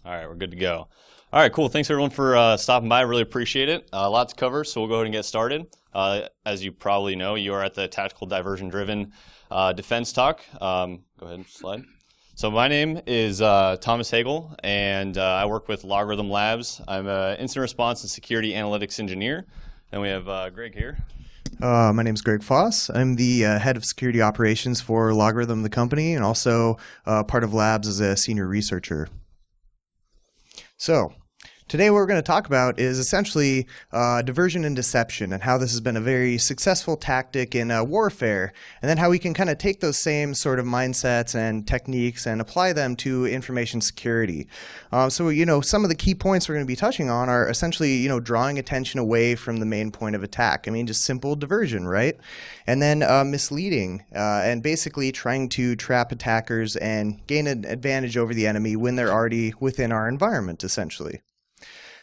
All right, we're good to go. All right, cool. Thanks everyone for stopping by. I really appreciate it. A lot to cover, so we'll go ahead and get started. As you probably know, you are at the Tactical Diversion Driven Defense Talk. Go ahead, slide. So my name is Thomas Hegel, and I work with Logarithm Labs. I'm an incident response and security analytics engineer. And we have Greg here. My name is Greg Foss. I'm the head of security operations for Logarithm, the company, and also part of Labs as a senior researcher. So today what we're going to talk about is essentially diversion and deception and how this has been a very successful tactic in warfare, and then how we can kind of take those same sort of mindsets and techniques and apply them to information security. So, some of the key points we're going to be touching on are essentially, drawing attention away from the main point of attack. I mean, just simple diversion, right? And then misleading and basically trying to trap attackers and gain an advantage over the enemy when they're already within our environment, essentially.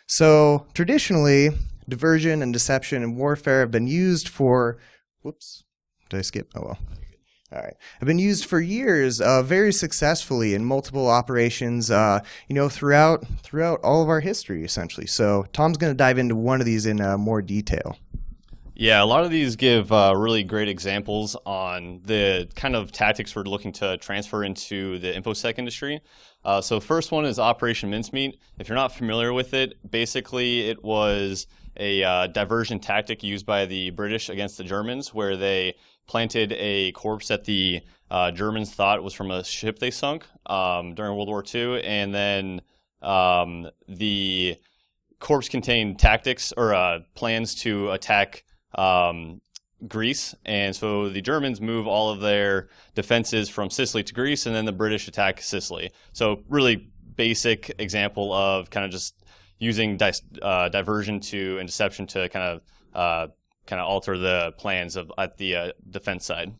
So traditionally, diversion and deception in warfare have been used for, whoops, did I skip? Oh well. All right. Have been used for years very successfully in multiple operations, throughout all of our history, essentially. So Tom's going to dive into one of these in more detail. Yeah, a lot of these give really great examples on the kind of tactics we're looking to transfer into the InfoSec industry. So first one is Operation Mincemeat. If you're not familiar with it, basically it was a diversion tactic used by the British against the Germans, where they planted a corpse that the Germans thought was from a ship they sunk during World War II, and then the corpse contained tactics or plans to attack Greece, and so the Germans move all of their defenses from Sicily to Greece, and then the British attack Sicily. So really basic example of kind of just using diversion and deception to kind of alter the plans at the defense side.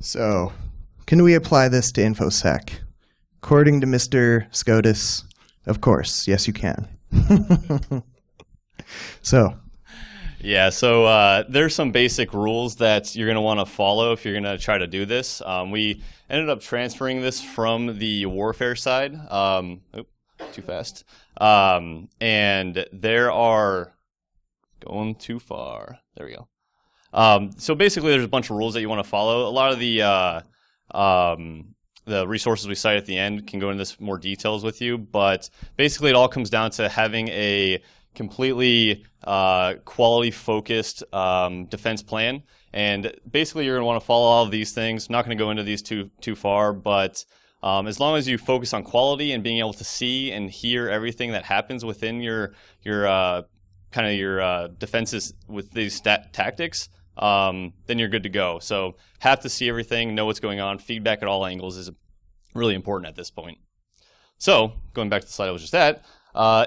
So, can we apply this to InfoSec? According to Mr. SCOTUS, of course, yes you can. So there's some basic rules that you're going to want to follow if you're going to try to do this. We ended up transferring this from the warfare side. Too fast. And there are going too far. There we go. So basically, there's a bunch of rules that you want to follow. A lot of the resources we cite at the end can go into this more details with you, but basically it all comes down to having a completely quality-focused defense plan. And basically you're going to want to follow all of these things. I'm not going to go into these too far, but as long as you focus on quality and being able to see and hear everything that happens within your defenses with these tactics, then you're good to go. So have to see everything, know what's going on. Feedback at all angles is really important at this point. So going back to the slide I was just at,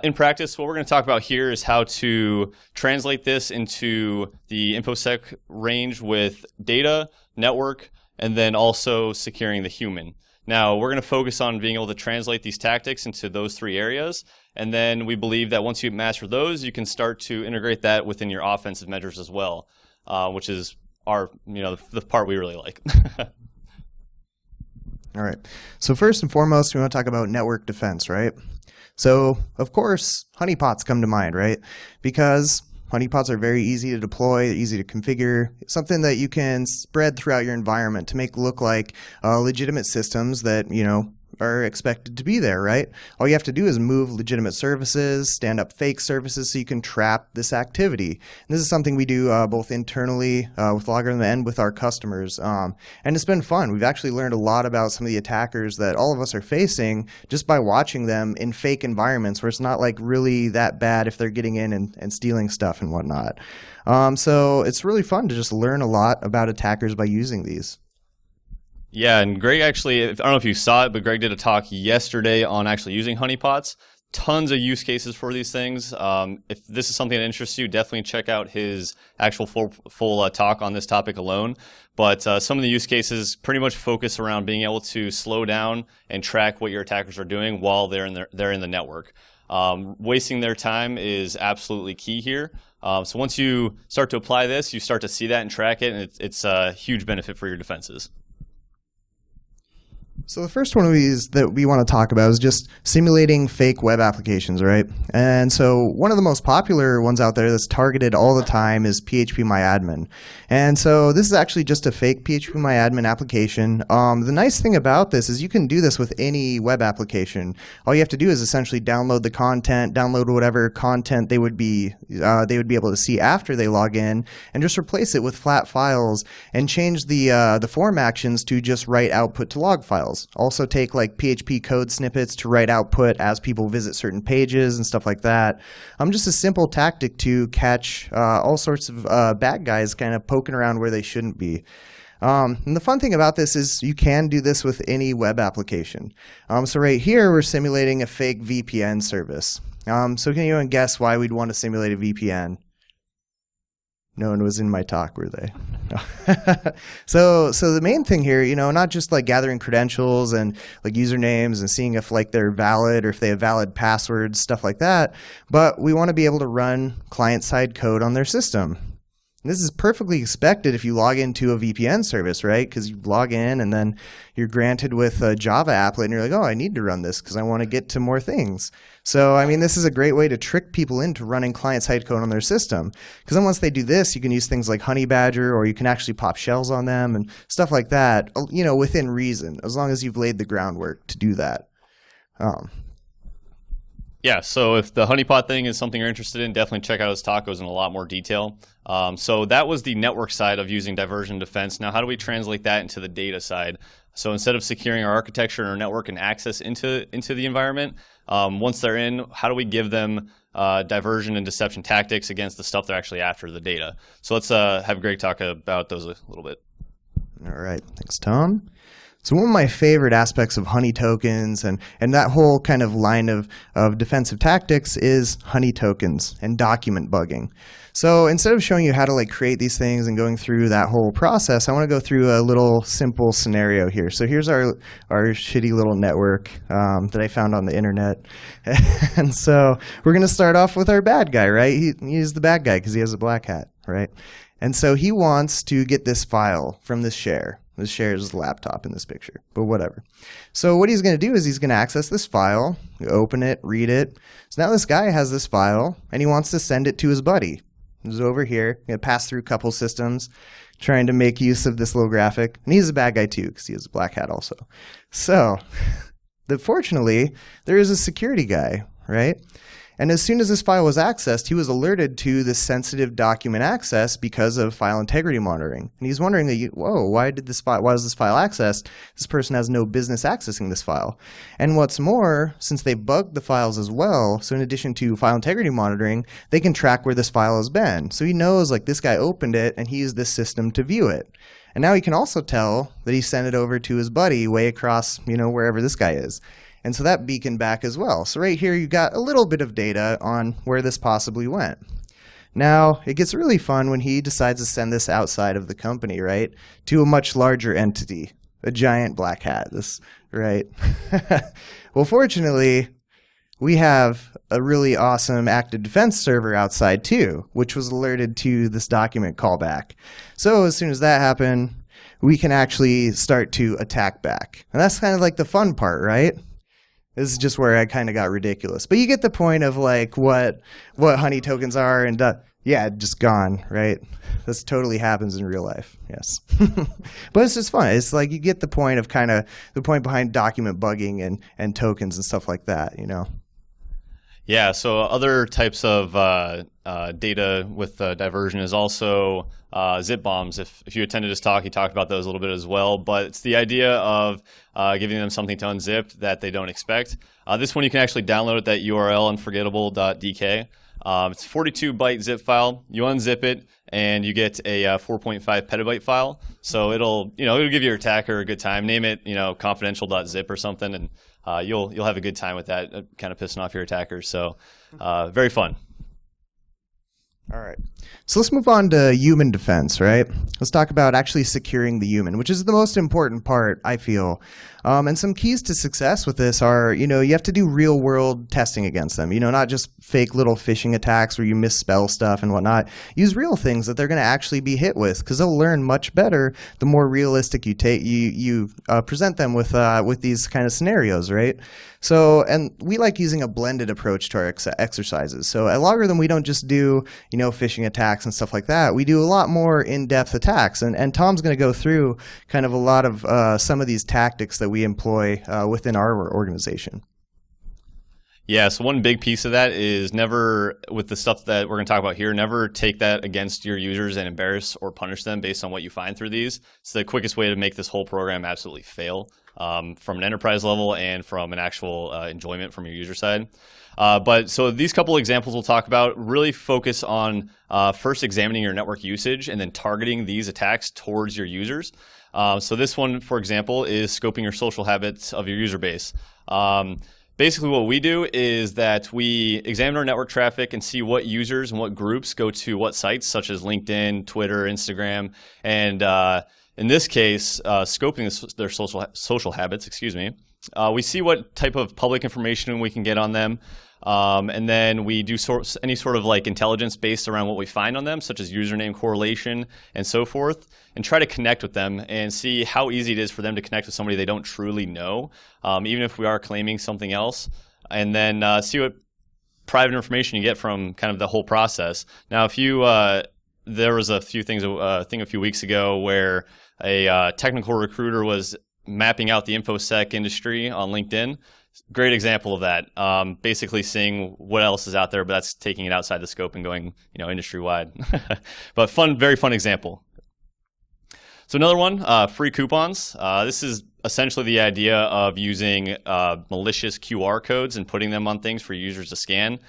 in practice, what we're going to talk about here is how to translate this into the InfoSec range with data, network, and then also securing the human. Now, we're going to focus on being able to translate these tactics into those three areas, and then we believe that once you master those, you can start to integrate that within your offensive measures as well, which is the part we really like. All right. So first and foremost, we want to talk about network defense, right? So, of course, honeypots come to mind, right? Because honeypots are very easy to deploy, easy to configure, something that you can spread throughout your environment to make look like legitimate systems that, are expected to be there, right? All you have to do is move legitimate services, stand up fake services so you can trap this activity. And this is something we do both internally with Logarithm and with our customers. And it's been fun. We've actually learned a lot about some of the attackers that all of us are facing just by watching them in fake environments where it's not like really that bad if they're getting in and stealing stuff and whatnot. So it's really fun to just learn a lot about attackers by using these. Yeah, and Greg actually, I don't know if you saw it, but Greg did a talk yesterday on actually using honeypots. Tons of use cases for these things. If this is something that interests you, definitely check out his actual full talk on this topic alone. But some of the use cases pretty much focus around being able to slow down and track what your attackers are doing while they're in the network. Wasting their time is absolutely key here. So once you start to apply this, you start to see that and track it, and it's a huge benefit for your defenses. So the first one of these that we want to talk about is just simulating fake web applications, right? And so one of the most popular ones out there that's targeted all the time is PHPMyAdmin. And so this is actually just a fake PHPMyAdmin application. The nice thing about this is you can do this with any web application. All you have to do is essentially download the content, download whatever content they would be able to see after they log in, and just replace it with flat files and change the form actions to just write output to log files. Also take like PHP code snippets to write output as people visit certain pages and stuff like that. Just a simple tactic to catch all sorts of bad guys kind of poking around where they shouldn't be. And the fun thing about this is you can do this with any web application. So right here we're simulating a fake VPN service. So can anyone guess why we'd want to simulate a VPN? No one was in my talk, were they? No. So the main thing here, not just like gathering credentials and like usernames and seeing if like they're valid or if they have valid passwords, stuff like that, but we want to be able to run client-side code on their system. And this is perfectly expected if you log into a VPN service, right? Because you log in and then you're granted with a Java applet and you're like, oh, I need to run this because I want to get to more things. So, I mean, this is a great way to trick people into running client-side code on their system. Because then once they do this, you can use things like Honeybadger, or you can actually pop shells on them and stuff like that, within reason, as long as you've laid the groundwork to do that. Yeah, so if the Honeypot thing is something you're interested in, definitely check out his talk. It goes in a lot more detail. So that was the network side of using diversion defense. Now, how do we translate that into the data side? So instead of securing our architecture and our network and access into the environment, once they're in, how do we give them diversion and deception tactics against the stuff they're actually after, the data? So let's have Greg talk about those a little bit. All right, thanks, Tom. So one of my favorite aspects of honey tokens and that whole kind of line of defensive tactics is honey tokens and document bugging. So instead of showing you how to like create these things and going through that whole process, I want to go through a little simple scenario here. So here's our shitty little network that I found on the internet. And so we're going to start off with our bad guy, right? He's the bad guy because he has a black hat, right? And so he wants to get this file from this share. This share is the laptop in this picture, but whatever. So what he's going to do is he's going to access this file, open it, read it. So now this guy has this file, and he wants to send it to his buddy. He's over here, going to pass through a couple systems, trying to make use of this little graphic. And he's a bad guy too, because he has a black hat also. So, fortunately, there is a security guy, right? And as soon as this file was accessed, he was alerted to this sensitive document access because of file integrity monitoring. And he's wondering, whoa, why was this file accessed? This person has no business accessing this file. And what's more, since they bugged the files as well, so in addition to file integrity monitoring, they can track where this file has been. So he knows like this guy opened it and he used this system to view it. And now he can also tell that he sent it over to his buddy way across, wherever this guy is. And so that beaconed back as well. So right here, you got a little bit of data on where this possibly went. Now, it gets really fun when he decides to send this outside of the company, right, to a much larger entity, a giant black hat, right? Well, fortunately, we have a really awesome active defense server outside too, which was alerted to this document callback. So as soon as that happened, we can actually start to attack back. And that's kind of like the fun part, right? This is just where I kind of got ridiculous. But you get the point of like what honey tokens are and yeah, just gone, right? This totally happens in real life, yes. But it's just fun. It's like you get the point of kind of the point behind document bugging and tokens and stuff like that, Yeah, so other types of data with diversion is also zip bombs. If you attended his talk, he talked about those a little bit as well. But it's the idea of giving them something to unzip that they don't expect. This one you can actually download at that URL, unforgettable.dk. It's a 42-byte zip file. You unzip it, and you get a 4.5 petabyte file. So it'll give your attacker a good time. Name it confidential.zip or something, and you'll have a good time with that, kind of pissing off your attackers. So very fun. All right. So let's move on to human defense, right? Let's talk about actually securing the human, which is the most important part, I feel. And some keys to success with this are, you have to do real world testing against them, not just fake little phishing attacks where you misspell stuff and whatnot. Use real things that they're going to actually be hit with, because they'll learn much better the more realistic you present them with these kind of scenarios, right? So, and we like using a blended approach to our exercises. So at Logarithm, we don't just do, phishing attacks and stuff like that. We do a lot more in-depth attacks. And Tom's going to go through kind of a lot of some of these tactics that we employ within our organization. Yeah, so one big piece of that is never, with the stuff that we're going to talk about here, never take that against your users and embarrass or punish them based on what you find through these. It's the quickest way to make this whole program absolutely fail from an enterprise level and from an actual enjoyment from your user side. So these couple examples we'll talk about really focus on first examining your network usage and then targeting these attacks towards your users. So this one, for example, is scoping your social habits of your user base. Basically, what we do is that we examine our network traffic and see what users and what groups go to what sites, such as LinkedIn, Twitter, Instagram, and in this case, scoping their social habits. We see what type of public information we can get on them, and then we do any sort of like intelligence based around what we find on them, such as username correlation and so forth, and try to connect with them and see how easy it is for them to connect with somebody they don't truly know, even if we are claiming something else, and then see what private information you get from kind of the whole process. Now, if you there was a thing a few weeks ago where a technical recruiter was mapping out the InfoSec industry on LinkedIn. Great example of that. Basically seeing what else is out there, but that's taking it outside the scope and going, industry wide. But very fun example. So another one, free coupons. This is essentially the idea of using malicious QR codes and putting them on things for users to scan.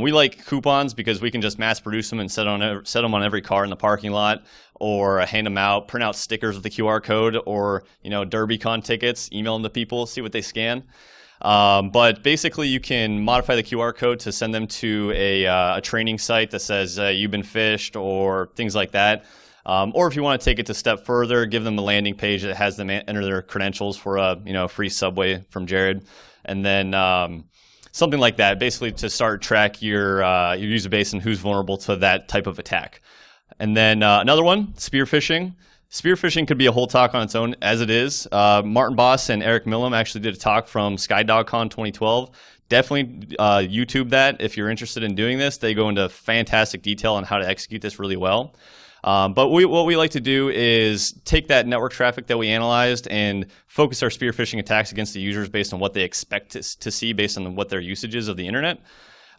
We like coupons because we can just mass produce them and set them on every car in the parking lot, or hand them out, print out stickers with the QR code, or Derbycon tickets, email them to people, see what they scan. But basically, you can modify the QR code to send them to a training site that says you've been phished or things like that. Or if you want to take it a step further, give them a landing page that has them enter their credentials for a free Subway from Jared, and then something like that, basically to start track your user base and who's vulnerable to that type of attack. And then another one, spearfishing. Spearfishing could be a whole talk on its own, as it is. Martin Boss and Eric Millam actually did a talk from SkyDogCon 2012. Definitely YouTube that if you're interested in doing this. They go into fantastic detail on how to execute this really well. But what we like to do is take that network traffic that we analyzed and focus our spearfishing attacks against the users based on what they expect to see based on what their usage is of the internet.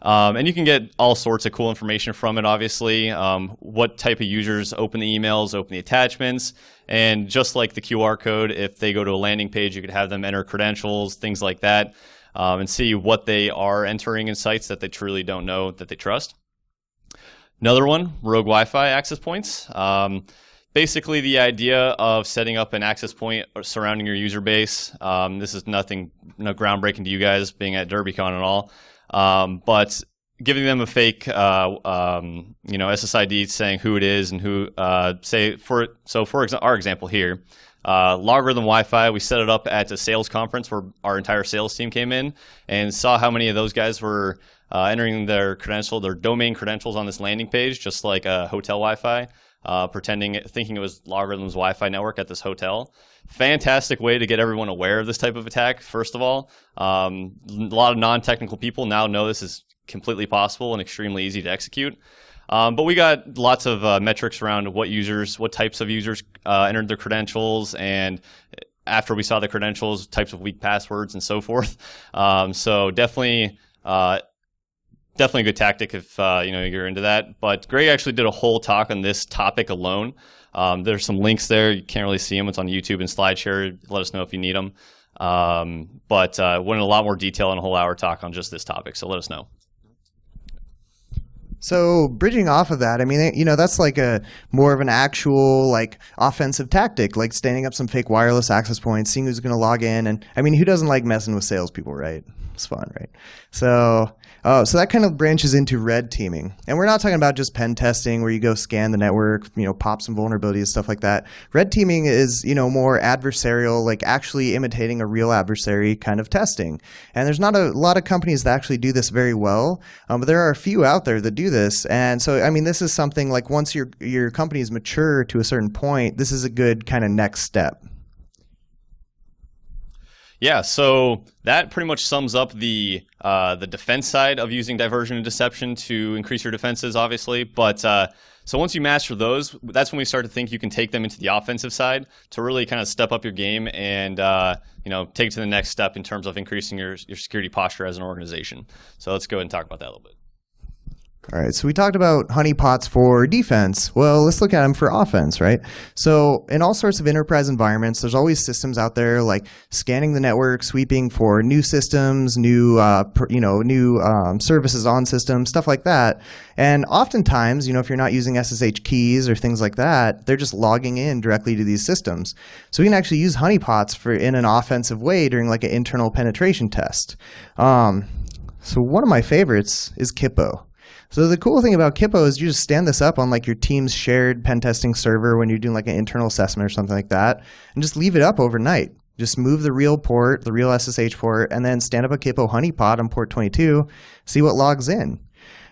And you can get all sorts of cool information from it, obviously. What type of users open the emails, open the attachments, and just like the QR code, if they go to a landing page, you could have them enter credentials, things like that, and see what they are entering in sites that they truly don't know that they trust. Another one, rogue Wi-Fi access points. Basically, the idea of setting up an access point surrounding your user base. This is no groundbreaking to you guys, being at Derbycon and all. But giving them a fake, SSID saying who it is and who, for our example here, Logarithm Wi-Fi, we set it up at a sales conference where our entire sales team came in and saw how many of those guys were entering their domain credentials on this landing page, just like a hotel Wi-Fi, thinking it was Logarithm's Wi-Fi network at this hotel. Fantastic way to get everyone aware of this type of attack, first of all. A lot of non-technical people now know this is completely possible and extremely easy to execute. But we got lots of metrics around what types of users entered their credentials, and after we saw the credentials, types of weak passwords and so forth. So definitely a good tactic if you're into that. But Greg actually did a whole talk on this topic alone. There's some links there. You can't really see them. It's on YouTube and SlideShare. Let us know if you need them. But went in a lot more detail in a whole hour talk on just this topic. So let us know. So bridging off of that, I mean, that's like a more of an actual like offensive tactic, like standing up some fake wireless access points, seeing who's going to log in, and I mean, who doesn't like messing with salespeople, right? It's fun, right? So that kind of branches into red teaming, and we're not talking about just pen testing where you go scan the network, pop some vulnerabilities, stuff like that. Red teaming is more adversarial, like actually imitating a real adversary kind of testing. And there's not a lot of companies that actually do this very well, but there are a few out there that do this. And so, I mean, this is something like once your company is mature to a certain point, this is a good kind of next step. Yeah, so that pretty much sums up the defense side of using diversion and deception to increase your defenses, obviously. But so once you master those, that's when we start to think you can take them into the offensive side to really kind of step up your game and take it to the next step in terms of increasing your security posture as an organization. So let's go ahead and talk about that a little bit. All right, so we talked about honeypots for defense. Well, let's look at them for offense, right? So in all sorts of enterprise environments, there's always systems out there like scanning the network, sweeping for new systems, new services on systems, stuff like that. And oftentimes, if you're not using SSH keys or things like that, they're just logging in directly to these systems. So we can actually use honeypots in an offensive way during like an internal penetration test. So one of my favorites is Capo. So the cool thing about Capo is you just stand this up on like your team's shared pen testing server when you're doing like an internal assessment or something like that, and just leave it up overnight. Just move the real port, the real SSH port, and then stand up a Capo honeypot on port 22, see what logs in.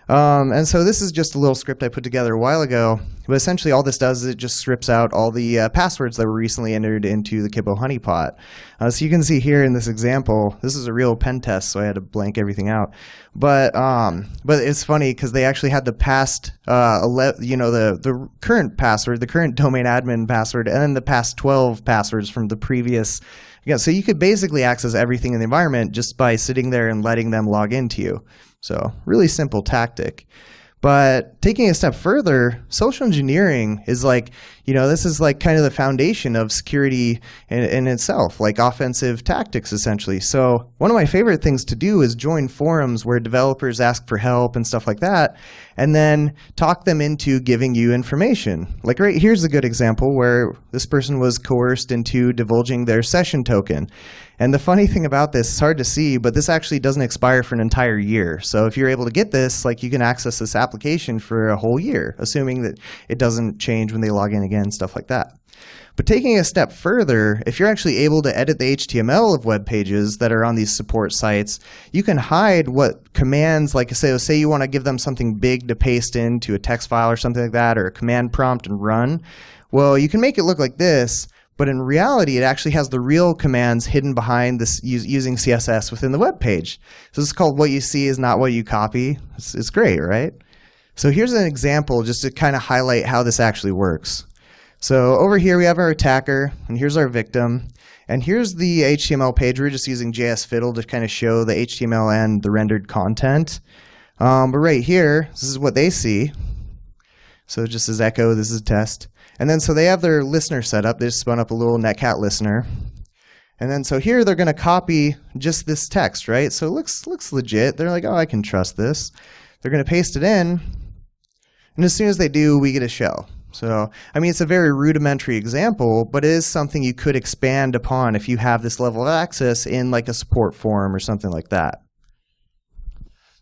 And so this is just a little script I put together a while ago, but essentially all this does is it just strips out all the passwords that were recently entered into the Capo honeypot. So you can see here in this example, this is a real pen test, so I had to blank everything out. But it's funny because they actually had the past, the current password, the current domain admin password, and then the past 12 passwords from the previous. Yeah, so you could basically access everything in the environment just by sitting there and letting them log into you. So really simple tactic. But taking a step further, social engineering is like, this is like kind of the foundation of security in itself, like offensive tactics, essentially. So one of my favorite things to do is join forums where developers ask for help and stuff like that, and then talk them into giving you information. Like right here's a good example where this person was coerced into divulging their session token. And the funny thing about this, it's hard to see, but this actually doesn't expire for an entire year. So if you're able to get this, like you can access this application for a whole year, assuming that it doesn't change when they log in again, stuff like that. But taking a step further, if you're actually able to edit the HTML of web pages that are on these support sites, you can hide what commands, like say you want to give them something big to paste into a text file or something like that, or a command prompt and run. Well, you can make it look like this, but in reality, it actually has the real commands hidden behind this using CSS within the web page. So this is called what you see is not what you copy. It's great, right? So here's an example just to kind of highlight how this actually works. So over here we have our attacker, and here's our victim. And here's the HTML page. We're just using JS Fiddle to kind of show the HTML and the rendered content. But right here, this is what they see. So it just says echo, this is a test. And then so they have their listener set up. They just spun up a little netcat listener. And then so here they're going to copy just this text, right? So it looks legit. They're like, oh, I can trust this. They're going to paste it in. And as soon as they do, we get a shell. So, I mean, it's a very rudimentary example, but it is something you could expand upon if you have this level of access in like a support forum or something like that.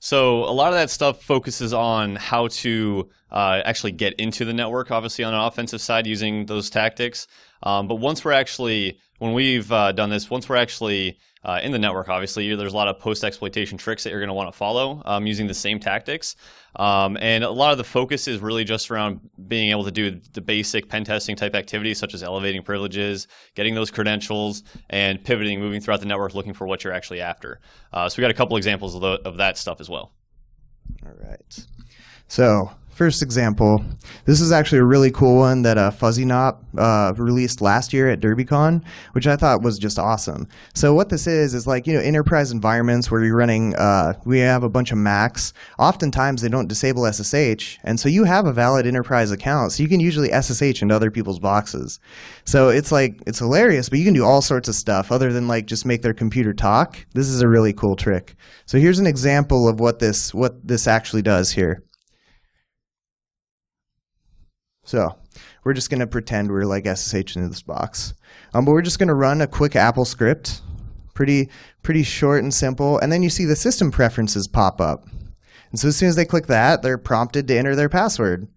So a lot of that stuff focuses on how to actually get into the network, obviously on an offensive side using those tactics. But once we're actually, when we've done this, once we're actually in the network, obviously, there's a lot of post-exploitation tricks that you're going to want to follow using the same tactics. And a lot of the focus is really just around being able to do the basic pen testing type activities, such as elevating privileges, getting those credentials, and pivoting, moving throughout the network, looking for what you're actually after. So we got a couple examples of that stuff as well. All right. So first example, this is actually a really cool one that FuzzyNop released last year at Derbycon, which I thought was just awesome. So what this is like, enterprise environments where you're running, we have a bunch of Macs. Oftentimes they don't disable SSH, and so you have a valid enterprise account, so you can usually SSH into other people's boxes. So it's hilarious, but you can do all sorts of stuff other than like just make their computer talk. This is a really cool trick. So here's an example of what this actually does here. So we're just going to pretend we're like SSH into this box. But we're just going to run a quick Apple script, pretty short and simple. And then you see the system preferences pop up. And so as soon as they click that, they're prompted to enter their password.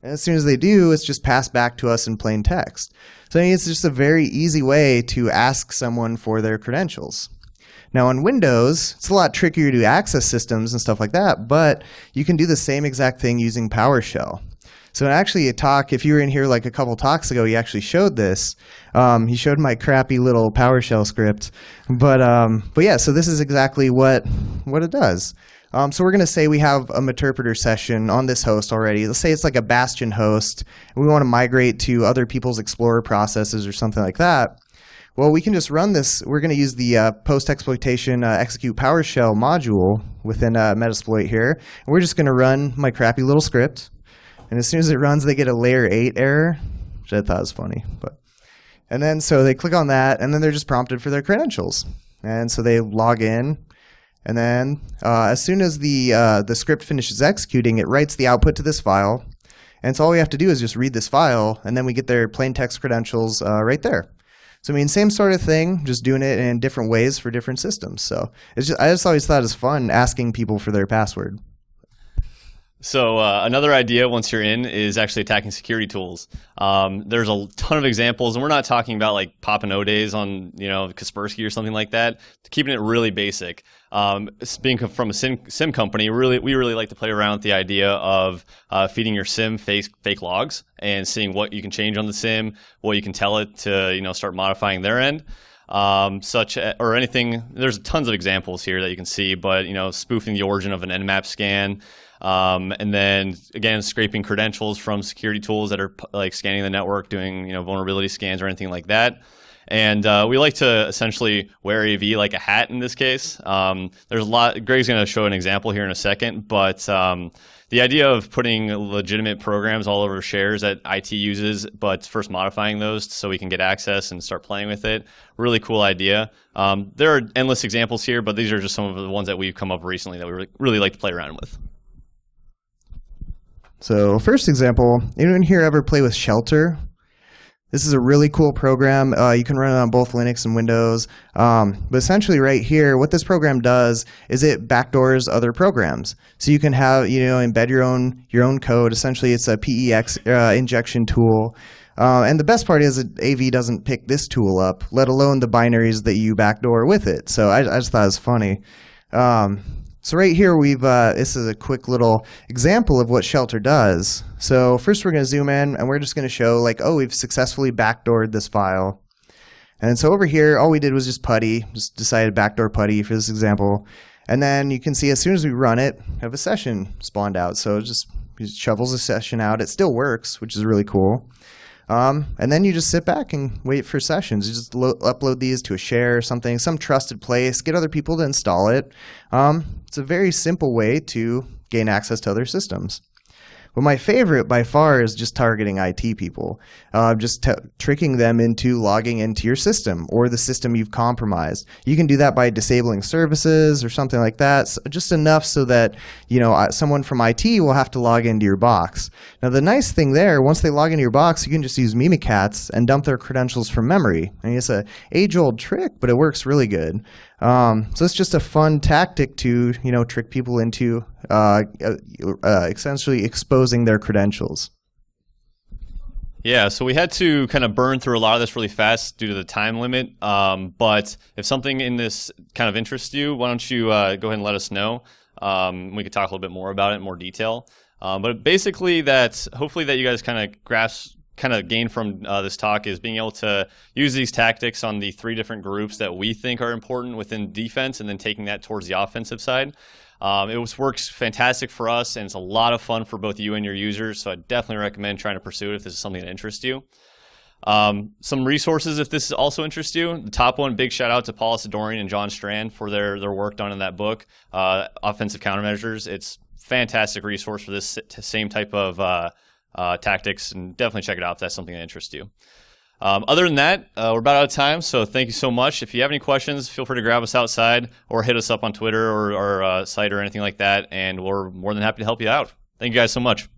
And as soon as they do, it's just passed back to us in plain text. So I mean, it's just a very easy way to ask someone for their credentials. Now on Windows, it's a lot trickier to access systems and stuff like that, but you can do the same exact thing using PowerShell. So actually a talk, if you were in here like a couple talks ago, he actually showed this. He showed my crappy little PowerShell script. But yeah, so this is exactly what it does. So we're going to say we have a Meterpreter session on this host already. Let's say it's like a Bastion host, and we want to migrate to other people's Explorer processes or something like that. Well, we can just run this. We're going to use the post-exploitation execute PowerShell module within Metasploit here. And we're just going to run my crappy little script. And as soon as it runs, they get a layer 8 error, which I thought was funny. And then so they click on that, and then they're just prompted for their credentials. And so they log in. And then as soon as the script finishes executing, it writes the output to this file. And so all we have to do is just read this file, and then we get their plain text credentials right there. So I mean, same sort of thing, just doing it in different ways for different systems. So I just always thought it was fun asking people for their password. So another idea once you're in is actually attacking security tools. There's a ton of examples, and we're not talking about like Pop and O days on Kaspersky or something like that. Keeping it really basic. Being from a SIM company, we really like to play around with the idea of feeding your SIM fake logs and seeing what you can change on the SIM, what you can tell it to start modifying their end. Or anything. There's tons of examples here that you can see, but spoofing the origin of an Nmap scan. And then again, scraping credentials from security tools that are like scanning the network, doing vulnerability scans or anything like that. And we like to essentially wear AV like a hat in this case. There's a lot. Greg's going to show an example here in a second, but the idea of putting legitimate programs all over shares that IT uses, but first modifying those so we can get access and start playing with it, really cool idea. There are endless examples here, but these are just some of the ones that we've come up recently that we really like to play around with. So first example, anyone here ever play with Shelter? This is a really cool program. You can run it on both Linux and Windows. But essentially right here, what this program does is it backdoors other programs. So you can have, embed your own code. Essentially, it's a PEX injection tool. And the best part is that AV doesn't pick this tool up, let alone the binaries that you backdoor with it. So I just thought it was funny. So right here, this is a quick little example of what Shelter does. So first we're going to zoom in, and we're just going to show we've successfully backdoored this file. And so over here, all we did was just putty, just decided backdoor putty for this example. And then you can see as soon as we run it, we have a session spawned out. So it just shovels a session out. It still works, which is really cool. And then you just sit back and wait for sessions. You just upload these to a share or something, some trusted place, get other people to install it. It's a very simple way to gain access to other systems. But my favorite by far is just targeting IT people, just tricking them into logging into your system or the system you've compromised. You can do that by disabling services or something like that, so just enough so that someone from IT will have to log into your box. Now the nice thing there, once they log into your box, you can just use Mimikatz and dump their credentials from memory. I mean, it's an age-old trick, but it works really good. So it's just a fun tactic to trick people into essentially exposing their credentials. Yeah, so we had to kind of burn through a lot of this really fast due to the time limit. But if something in this kind of interests you, why don't you go ahead and let us know. We could talk a little bit more about it in more detail. But basically, hopefully that you guys kind of gain from this talk is being able to use these tactics on the 3 different groups that we think are important within defense, and then taking that towards the offensive side. It works fantastic for us, and it's a lot of fun for both you and your users, so I definitely recommend trying to pursue it if this is something that interests you. Some resources if this also interests you. The top one, big shout out to Paul Sidorian and John Strand for their work done in that book, Offensive Countermeasures. It's a fantastic resource for this same type of tactics, and definitely check it out if that's something that interests you. Other than that, we're about out of time, so thank you so much. If you have any questions, feel free to grab us outside or hit us up on Twitter or our site or anything like that, and we're more than happy to help you out. Thank you guys so much.